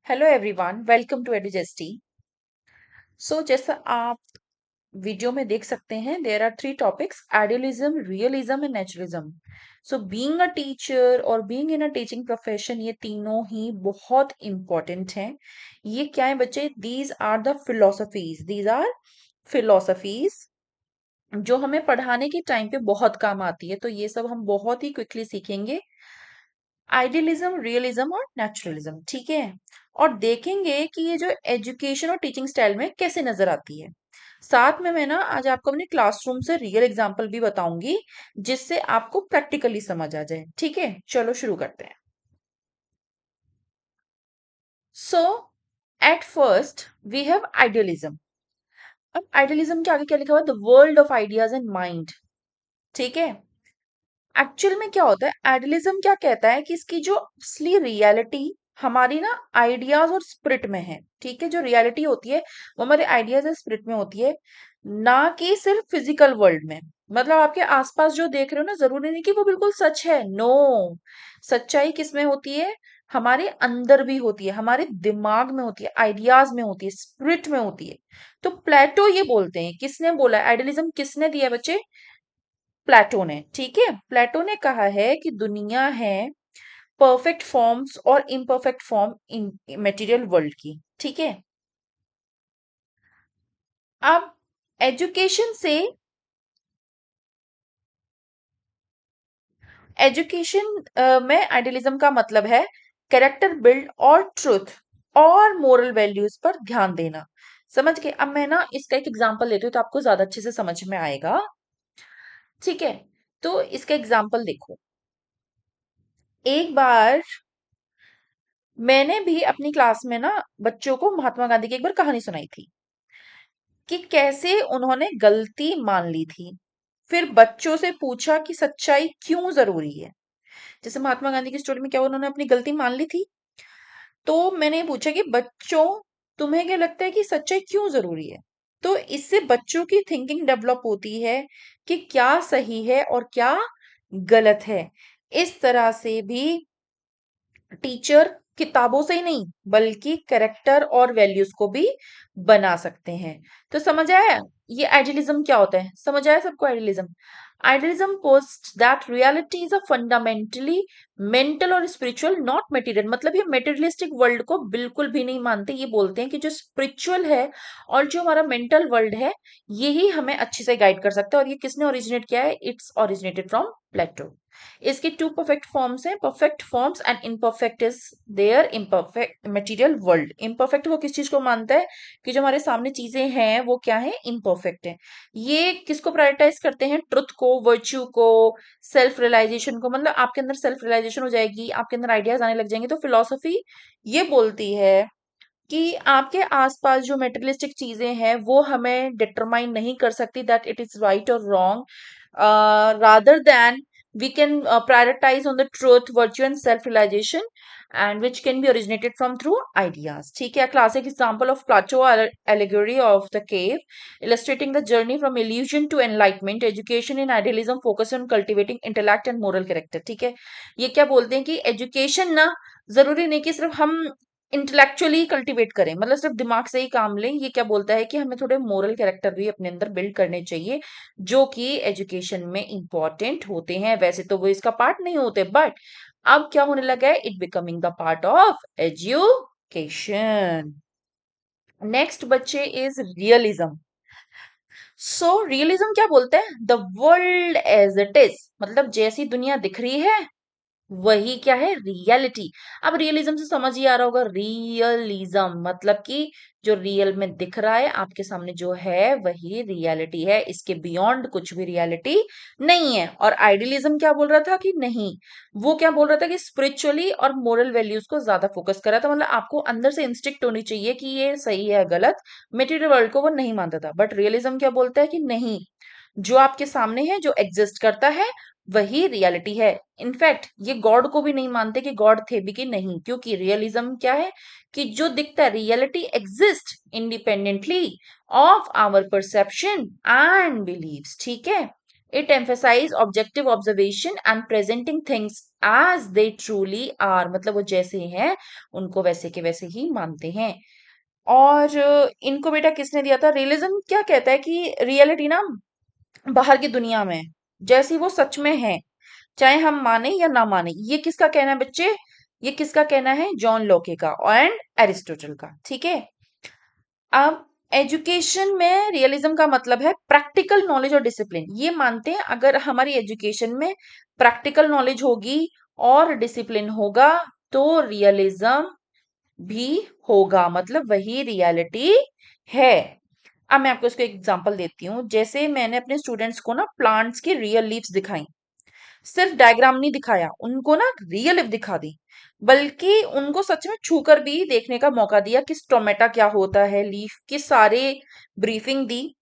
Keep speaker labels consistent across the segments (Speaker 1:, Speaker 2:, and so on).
Speaker 1: Hello everyone, welcome to Edujesty. So जैसा आप video में देख सकते हैं, there are three topics: idealism, realism and naturalism. So being a teacher और being in a teaching profession, ये तीनों ही बहुत इंपॉर्टेंट हैं। ये क्या है बच्चे? These are the philosophies, these are philosophies जो हमें पढ़ाने के टाइम पे बहुत काम आती है। तो ये सब हम बहुत ही क्विकली सीखेंगे, आइडियलिज्म, रियलिज्म और नेचुरलिज्म। ठीक है, और देखेंगे कि ये जो एजुकेशन और टीचिंग स्टाइल में कैसे नजर आती है। साथ में मैं ना आज आपको अपने क्लासरूम से रियल एग्जांपल भी बताऊंगी, जिससे आपको प्रैक्टिकली समझ आ जाए। ठीक है, चलो शुरू करते हैं। So at first we have idealism. अब आइडियलिज्म के आगे क्या लिखा हुआ है? The world of ideas and mind. ठीक है, एक्चुअल में क्या होता है? आइडियलिज्म क्या कहता है कि इसकी जो असली रियलिटी हमारी ना आइडियाज और स्पिरिट में है। ठीक है, जो रियलिटी होती है वो हमारे आइडियाज और स्पिरिट में होती है, ना कि सिर्फ फिजिकल वर्ल्ड में। मतलब आपके आसपास जो देख रहे हो ना, जरूरी नहीं कि वो बिल्कुल सच है। नो, सच्चाई किस में होती है? हमारे अंदर भी होती है, हमारे दिमाग में होती है, आइडियाज में होती है, स्पिरिट में होती है। तो प्लेटो ये बोलते हैं, किसने बोला आइडियलिज्म किसने दिया बच्चे? प्लेटो ने। ठीक है, प्लेटो ने कहा है कि दुनिया है परफेक्ट फॉर्म्स और imperfect form in material world की। ठीक है, अब एजुकेशन से, एजुकेशन में आइडियलिज्म का मतलब है कैरेक्टर बिल्ड और ट्रुथ और मोरल वैल्यूज पर ध्यान देना। समझ गए? अब मैं ना इसका एक एग्जांपल देती हूँ तो आपको ज्यादा अच्छे से समझ में आएगा। ठीक है, तो इसका एग्जांपल देखो। एक बार मैंने भी अपनी क्लास में ना बच्चों को महात्मा गांधी की एक बार कहानी सुनाई थी कि कैसे उन्होंने गलती मान ली थी। फिर बच्चों से पूछा कि सच्चाई क्यों जरूरी है। जैसे महात्मा गांधी की स्टोरी में क्या हुआ, उन्होंने अपनी गलती मान ली थी। तो मैंने पूछा कि बच्चों, तुम्हें क्या लगता है कि सच्चाई क्यों जरूरी है? तो इससे बच्चों की थिंकिंग डेवलप होती है कि क्या सही है और क्या गलत है। इस तरह से भी टीचर किताबों से ही नहीं बल्कि करेक्टर और वैल्यूज को भी बना सकते हैं। तो समझ आया ये आइडियलिज्म क्या होता है? समझ आया सबको idealism? Idealism post that reality is a fundamentally mental और स्पिरिचुअल नॉट मटेरियल। मतलब ये मेटेरियलिस्टिक वर्ल्ड को बिल्कुल भी नहीं मानते। ये बोलते हैं कि जो स्पिरिचुअल है और जो हमारा मेंटल वर्ल्ड है, यही हमें अच्छे से गाइड कर सकता है। और ये किसने ओरिजिनेट किया है? It's originated from Plato. इसके टू परफेक्ट फॉर्म्स हैं, perfect forms and imperfect is there imperfect material world. Imperfect वो किस चीज को मानता है कि जो हमारे सामने चीजें हैं वो क्या है? इम्परफेक्ट है। ये किसको प्रायोरिटाइज करते हैं? ट्रुथ को, वर्च्यू को, सेल्फ रियलाइजेशन को। मतलब आपके अंदर सेल्फ रियलाइजेशन हो जाएगी, आपके अंदर आइडियाज आने लग जाएंगे। तो फिलोसफी ये बोलती है कि आपके आसपास जो मेटेरियलिस्टिक चीजें हैं वो हमें डिटरमाइन नहीं कर सकती दैट इट इज राइट और wrong, rather than we can prioritize on the truth, virtue and self-realization, and which can be originated from through ideas. ठीक है, classic example of Plato allegory of the cave, illustrating the journey from illusion to enlightenment. Education in idealism focus on cultivating intellect and moral character. ठीक है, ये क्या बोलते हैं कि education ना जरूरी नहीं कि सिर्फ हम इंटेलेक्चुअली कल्टीवेट करें, मतलब सिर्फ दिमाग से ही काम लें। ये क्या बोलता है कि हमें थोड़े मोरल कैरेक्टर भी अपने अंदर बिल्ड करने चाहिए, जो कि एजुकेशन में इंपॉर्टेंट होते हैं। वैसे तो वो इसका पार्ट नहीं होते, बट अब क्या होने लगा है? It becoming the part of education. Next बच्चे इज रियलिज्म। सो रियलिज्म क्या बोलते हैं? The world as it is, मतलब जैसी दुनिया दिख रही है वही क्या है? रियलिटी। अब रियलिज्म से समझ ही आ रहा होगा, रियलिज्म मतलब कि जो रियल में दिख रहा है आपके सामने जो है वही रियलिटी है, इसके बियॉन्ड कुछ भी रियलिटी नहीं है। और आइडियलिज्म क्या बोल रहा था कि नहीं, वो क्या बोल रहा था कि स्पिरिचुअली और मोरल वैल्यूज को ज्यादा फोकस कर रहा था। मतलब आपको अंदर से इंस्टिक्ट होनी चाहिए कि ये सही है गलत। मेटीरियल वर्ल्ड को वो नहीं मानता था। बट रियलिज्म क्या बोलता है कि नहीं, जो आपके सामने है, जो एग्जिस्ट करता है, वही रियलिटी है। इनफैक्ट ये गॉड को भी नहीं मानते कि गॉड थे भी कि नहीं, क्योंकि रियलिज्म क्या है कि जो दिखता है, reality exist independently of our perception and believes. ठीक है, it emphasise objective observation and presenting things as they truly are, मतलब वो जैसे हैं उनको वैसे के वैसे ही मानते हैं। और इनको बेटा किसने दिया था? रियलिज्म क्या कहता है कि रियलिटी ना बाहर की दुनिया में जैसी वो सच में है, चाहे हम माने या ना माने। ये किसका कहना है बच्चे? ये किसका कहना है? जॉन लोके का एंड एरिस्टोटल का। ठीक है। अब एजुकेशन में रियलिज्म का मतलब है प्रैक्टिकल नॉलेज और डिसिप्लिन। ये मानते हैं अगर हमारी एजुकेशन में प्रैक्टिकल नॉलेज होगी और डिसिप्लिन होगा तो रियलिज्म भी होगा, मतलब वही रियलिटी है। अब मैं आपको इसको एक एग्जांपल देती हूँ। जैसे मैंने अपने स्टूडेंट्स को ना प्लांट्स की रियल लीव्स दिखाई, सिर्फ डायग्राम नहीं दिखाया, उनको ना रियल लीफ दिखा दी, बल्कि उनको सच में छूकर भी देखने का मौका दिया कि स्टोमेटा क्या होता है, लीफ की सारे ब्रीफिंग दी।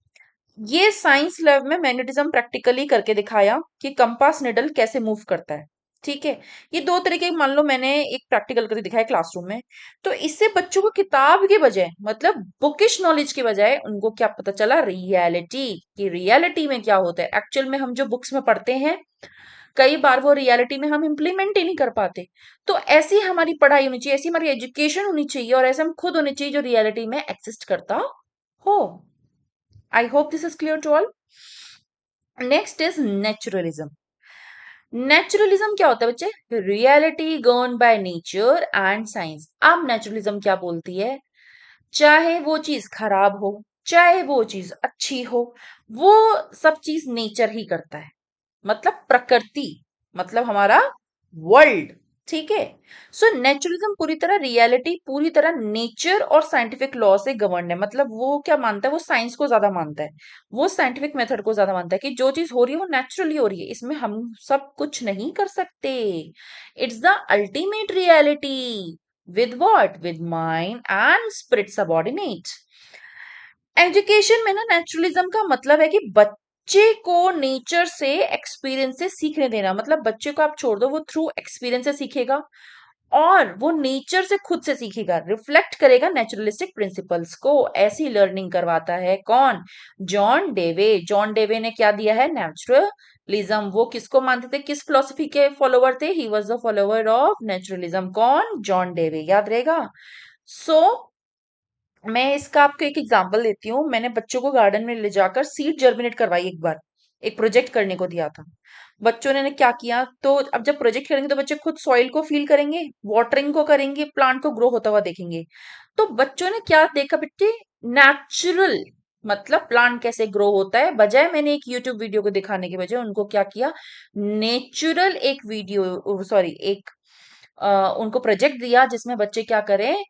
Speaker 1: ये साइंस लैब में मैग्नेटिज्म प्रैक्टिकली करके दिखाया कि कंपास निडल कैसे मूव करता है। ठीक है। ये दो तरीके, मान लो मैंने एक प्रैक्टिकल करके दिखाया क्लासरूम में, तो इससे बच्चों को किताब के बजाय, मतलब बुकिश नॉलेज के बजाय, उनको क्या पता चला? रियलिटी, कि रियलिटी में क्या होता है एक्चुअल में। हम जो बुक्स में पढ़ते हैं कई बार वो रियलिटी में हम इम्प्लीमेंट ही नहीं कर पाते। तो ऐसी हमारी पढ़ाई होनी चाहिए, ऐसी हमारी एजुकेशन होनी चाहिए, और ऐसे हम खुद होने चाहिए जो रियलिटी में एग्जिस्ट करता हो। I hope this is clear to all. Next is naturalism. Naturalism क्या होता है बच्चे? Reality govern by nature and science. अब नेचुरलिज्म क्या बोलती है? चाहे वो चीज खराब हो, चाहे वो चीज अच्छी हो, वो सब चीज नेचर ही करता है, मतलब प्रकृति, मतलब हमारा वर्ल्ड। ठीक है। सो नेचुरलिज्म पूरी तरह रियलिटी, पूरी तरह नेचर और साइंटिफिक लॉ से गवर्न है। मतलब वो क्या मानता है? वो साइंस को ज्यादा मानता है, वो साइंटिफिक मेथड को ज्यादा मानता है कि जो चीज हो रही है वो नेचुरली हो रही है, इसमें हम सब कुछ नहीं कर सकते। It's the ultimate reality with what? With mind and spirit subordinate. Education में ना नेचुरलिज्म का मतलब है कि बच्चे को नेचर से, एक्सपीरियंस से सीखने देना। मतलब बच्चे को आप छोड़ दो, वो थ्रू एक्सपीरियंस से सीखेगा और वो नेचर से खुद से सीखेगा, रिफ्लेक्ट करेगा नेचुरलिस्टिक प्रिंसिपल्स को। ऐसी लर्निंग करवाता है कौन? जॉन डेवे। जॉन डेवे ने क्या दिया है? नेचुरलिज्म। वो किसको मानते थे? किस फिलोसफी के फॉलोवर थे? He was the follower of naturalism. कौन? जॉन डेवे। याद रहेगा। सो मैं इसका आपको एक एग्जांपल देती हूँ। मैंने बच्चों को गार्डन में ले जाकर सीड जर्मिनेट करवाई एक बार, एक प्रोजेक्ट करने को दिया था। बच्चों ने क्या किया? तो अब जब प्रोजेक्ट करेंगे तो बच्चे खुद सॉइल को फील करेंगे, वाटरिंग को करेंगे, प्लांट को ग्रो होता हुआ देखेंगे। तो बच्चों ने क्या देखा बेटे? नेचुरल, मतलब प्लांट कैसे ग्रो होता है, बजाय मैंने एक यूट्यूब वीडियो को दिखाने के बजाय उनको क्या किया? नेचुरल एक वीडियो, सॉरी एक उनको प्रोजेक्ट दिया जिसमें बच्चे क्या करें,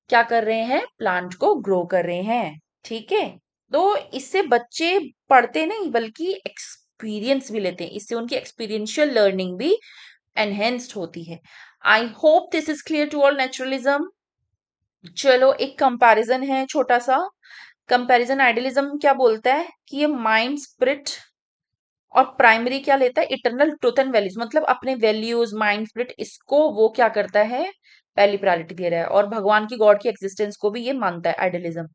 Speaker 1: क्या कर रहे हैं? प्लांट को ग्रो कर रहे हैं। ठीक है। तो इससे बच्चे पढ़ते नहीं बल्कि एक्सपीरियंस भी लेते हैं, इससे उनकी एक्सपीरियंशियल लर्निंग भी एनहेंस्ड होती है। I hope this is clear to all naturalism. चलो एक कंपैरिजन है छोटा सा। कंपैरिजन आइडियलिज्म क्या बोलता है कि ये माइंड, स्पिरिट और प्राइमरी क्या लेता है? इटरनल ट्रूथ एंड वैल्यूज, मतलब अपने वैल्यूज, माइंड, स्पिरिट, इसको वो क्या करता है? पहली प्रायोरिटी दे रहा है। और भगवान की, गॉड की एग्जिस्टेंस को भी ये मानता है आइडियलिज्म।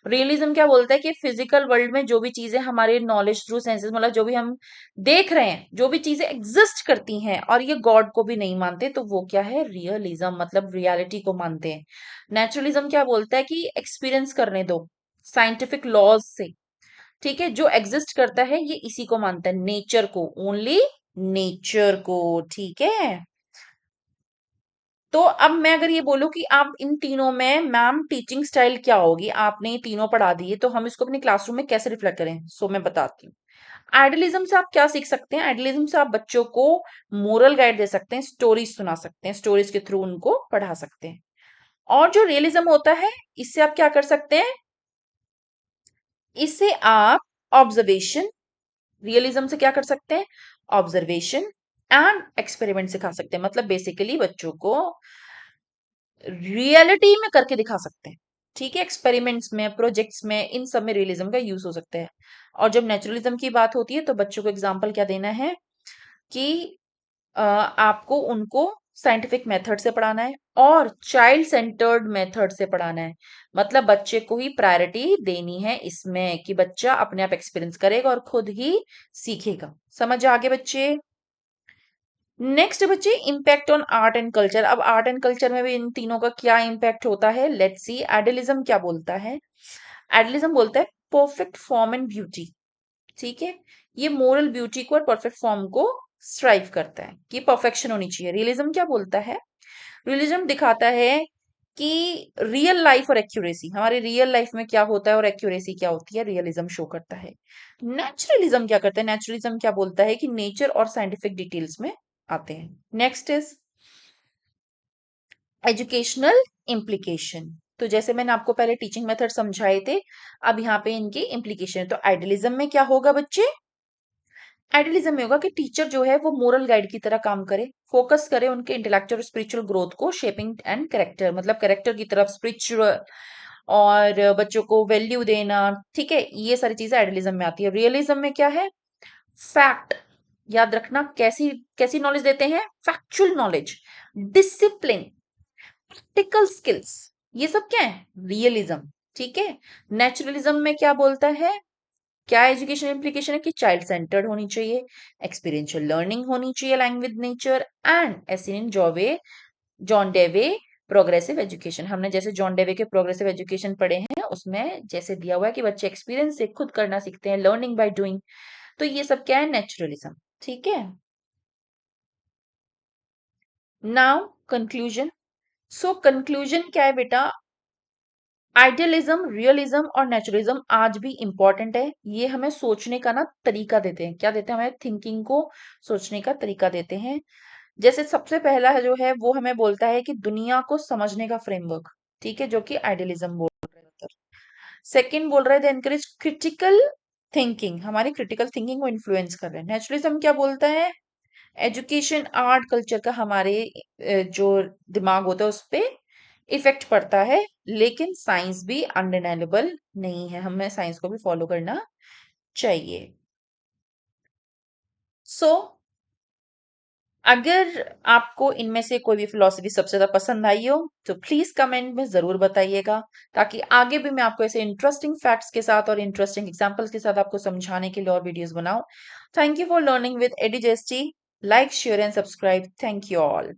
Speaker 1: रियलिज्म क्या बोलता है कि फिजिकल वर्ल्ड में जो भी चीजें हमारे नॉलेज थ्रू सेंसेस, मतलब जो भी हम देख रहे हैं, जो भी चीजें एग्जिस्ट करती हैं और ये गॉड को भी नहीं मानते, तो वो क्या है? रियलिज्म, मतलब रियलिटी को मानते हैं। नेचुरलिज्म क्या बोलता है कि एक्सपीरियंस करने दो साइंटिफिक लॉज से। ठीक है। जो एग्जिस्ट करता है ये इसी को मानता है, नेचर को, ओनली नेचर को। ठीक है। तो अब मैं अगर ये बोलूं कि आप इन तीनों में, मैम टीचिंग स्टाइल क्या होगी, आपने ये तीनों पढ़ा दिए, तो हम इसको अपनी क्लासरूम में कैसे रिफ्लेक्ट करें? सो मैं बताती हूँ। आइडियलिज्म से आप क्या सीख सकते हैं? आइडियलिज्म से आप बच्चों को मोरल गाइड दे सकते हैं, स्टोरीज सुना सकते हैं, स्टोरीज के थ्रू उनको पढ़ा सकते हैं। और जो रियलिज्म होता है, इससे आप क्या कर सकते हैं? इससे आप ऑब्जर्वेशन, रियलिज्म से क्या कर सकते हैं? ऑब्जर्वेशन एंड एक्सपेरिमेंट सिखा सकते हैं। मतलब बेसिकली बच्चों को रियलिटी में करके दिखा सकते हैं। ठीक है। एक्सपेरिमेंट्स में, प्रोजेक्ट्स में, इन सब में रियलिज्म का यूज हो सकता है। और जब नेचुरलिज्म की बात होती है तो बच्चों को एग्जाम्पल क्या देना है कि आपको उनको साइंटिफिक मेथड से पढ़ाना है और चाइल्ड सेंटर्ड मेथड से पढ़ाना है। मतलब बच्चे को ही प्रायोरिटी देनी है इसमें कि बच्चा अपने आप एक्सपीरियंस करेगा और खुद ही सीखेगा। समझ आगे बच्चे? नेक्स्ट बच्चे impact on art and culture. अब आर्ट एंड कल्चर में भी इन तीनों का क्या इम्पैक्ट होता है, लेट्स सी। एडलिज्म क्या बोलता है? एडलिज्म बोलता है परफेक्ट फॉर्म एंड ब्यूटी। ठीक है, ये मोरल ब्यूटी को और परफेक्ट फॉर्म को स्ट्राइव करता है कि परफेक्शन होनी चाहिए। रियलिज्म क्या बोलता है? रियलिज्म दिखाता है कि रियल लाइफ और एक्यूरेसी, हमारे रियल लाइफ में क्या होता है और एक्यूरेसी क्या होती है, रियलिज्म शो करता है। नेचुरलिज्म क्या करता है? नेचुरलिज्म क्या बोलता है कि नेचर और साइंटिफिक डिटेल्स में आते हैं। Next is educational implication. तो जैसे मैंने आपको पहले टीचिंग मेथड समझाए थे, अब यहाँ पे इनकी इम्प्लीकेशन। तो आइडियलिज्म में क्या होगा बच्चे? आइडियलिज्म में होगा कि टीचर जो है वो मोरल गाइड की तरह काम करे, फोकस करे उनके इंटेलेक्चुअल और स्पिरिचुअल ग्रोथ को, शेपिंग एंड कैरेक्टर, मतलब कैरेक्टर की तरफ, स्पिरिचुअल और बच्चों को वैल्यू देना। ठीक है, ये सारी चीजें आइडियलिज्म में आती है। रियलिज्म में क्या है? फैक्ट, याद रखना, कैसी कैसी नॉलेज देते हैं? Factual knowledge, discipline, practical skills, ये सब क्या है? रियलिज्म। ठीक है। नेचुरलिज्म में क्या बोलता है? क्या एजुकेशन इम्प्लीकेशन है कि चाइल्ड सेंटर्ड होनी चाहिए, एक्सपीरियंशियल लर्निंग होनी चाहिए, align with nature, and as in John Dewey progressive education. हमने जैसे जॉन डेवे के प्रोग्रेसिव एजुकेशन पढ़े हैं, उसमें जैसे दिया हुआ है कि बच्चे एक्सपीरियंस से खुद करना सीखते हैं, लर्निंग बाय डूइंग। तो ये सब क्या है? नेचुरलिज्म। ठीक है। Now conclusion. सो कंक्लूजन क्या है बेटा? आइडियलिज्म, रियलिज्म और नेचुरलिज्म आज भी इंपॉर्टेंट है। ये हमें सोचने का ना तरीका देते हैं। क्या देते हैं? हमें थिंकिंग को सोचने का तरीका देते हैं। जैसे सबसे पहला है जो है वो हमें बोलता है कि दुनिया को समझने का फ्रेमवर्क। ठीक है, जो कि आइडियलिज्म बोल रहे हैं। सेकंड बोल रहे थे एनकरेज क्रिटिकल थिंकिंग, हमारी क्रिटिकल थिंकिंग को इन्फ्लुएंस कर रहे हैं। नेचुरलिज्म क्या बोलता है? एजुकेशन, आर्ट, कल्चर का हमारे जो दिमाग होता है उस पे इफेक्ट पड़ता है, लेकिन साइंस भी अनडिनाइलेबल नहीं है, हमें साइंस को भी फॉलो करना चाहिए। सो अगर आपको इनमें से कोई भी फिलॉसफी सबसे ज्यादा पसंद आई हो तो प्लीज कमेंट में जरूर बताइएगा, ताकि आगे भी मैं आपको ऐसे इंटरेस्टिंग फैक्ट्स के साथ और इंटरेस्टिंग एग्जांपल्स के साथ आपको समझाने के लिए और वीडियोस बनाऊं। Thank you for learning with Edujesty. Like, share and subscribe. Thank you all.